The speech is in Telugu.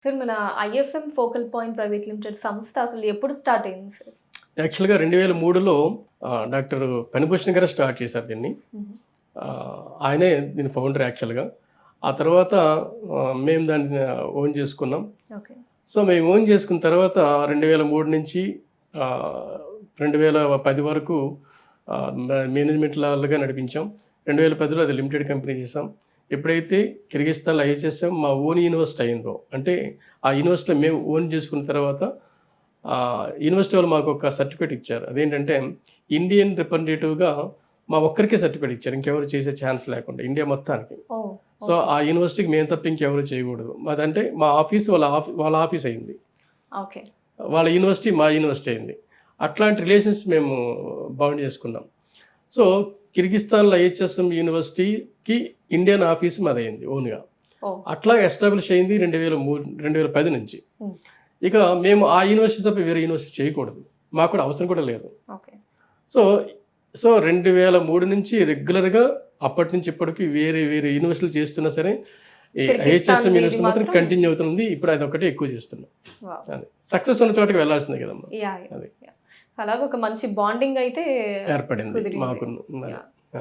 సార్ మన IFM focal point private limited సంస్థ అసలు ఎప్పుడు స్టార్ట్ అయింది సార్? యాక్చువల్‌గా 2003లో డాక్టర్ పెనభూషణ్ గారు స్టార్ట్ చేశారు దీన్ని. హుహు. ఆయనే దీని ఫౌండర్ యాక్చువల్‌గా. ఆ తర్వాత మేము దాన్ని ఓన్ చేసుకున్నాం. ఓకే. సో, మేము ఓన్ చేసుకున్న తర్వాత 2003 నుంచి 2010 వరకు మేనేజ్మెంట్ లెవెల్‌గా నడిపించాం. 2010లో అది లిమిటెడ్ కంపెనీ చేసాం. ఎప్పుడైతే కిర్గిస్థాన్‌లో ఐహెచ్ఎస్ఎం మా ఓన్ యూనివర్సిటీ అయిందో, అంటే ఆ యూనివర్సిటీలో మేము ఓన్ చేసుకున్న తర్వాత యూనివర్సిటీ వాళ్ళు మాకు ఒక సర్టిఫికేట్ ఇచ్చారు. అదేంటంటే ఇండియన్ రిప్రజెంటేటివ్‌గా మా ఒక్కరికే సర్టిఫికేట్ ఇచ్చారు. ఇంకెవరు చేసే ఛాన్స్ లేకుండా ఇండియా మొత్తానికి. ఓహ్! సో, ఆ యూనివర్సిటీకి మేము తప్ప ఇంకెవరు చేయకూడదు. మాదంటే మా ఆఫీస్ వాళ్ళ ఆఫీస్ అయింది. ఓకే. వాళ్ళ యూనివర్సిటీ మా యూనివర్సిటీ అయింది. అట్లాంటి రిలేషన్స్ మేము బౌండ్ చేసుకున్నాం. సో, కిర్గిస్థాన్‌లో ఐహెచ్ఎస్ఎం యూనివర్సిటీకి ఇండియన్ ఆఫీస్ మాదయింది ఓన్‌గా. ఓహ్! అట్లా ఎస్టాబ్లిష్ అయింది 2010 నుంచి. హ్మ్. ఇక మేము ఆ యూనివర్సిటీ తప్ప వేరే యూనివర్సిటీ చేయకూడదు. మాకు కూడా అవసరం కూడా లేదు. ఓకే. సో, 2003 నుంచి రెగ్యులర్‌గా అప్పటి నుంచి ఇప్పటికి వేరే యూనివర్సిటీలు చేస్తున్నా సరే, ఈ కిర్గిస్థాన్ ఐహెచ్ఎస్ఎం మీది యూనివర్సిటీ మాత్రం మాత్రం కంటిన్యూ అవుతుంది. ఇప్పుడు అదొక్కటే ఎక్కువ చేస్తున్నాం. వావ్! అది. సక్సెస్ ఉన్న చోటకి వెళ్ళాల్సిందే కదమ్మా! యాహ్! అది. యాహ్! అలాగే ఒక మంచి బాండింగ్ అయితే ఏర్పడింది కుదిరింది. మాకును. యాహ్!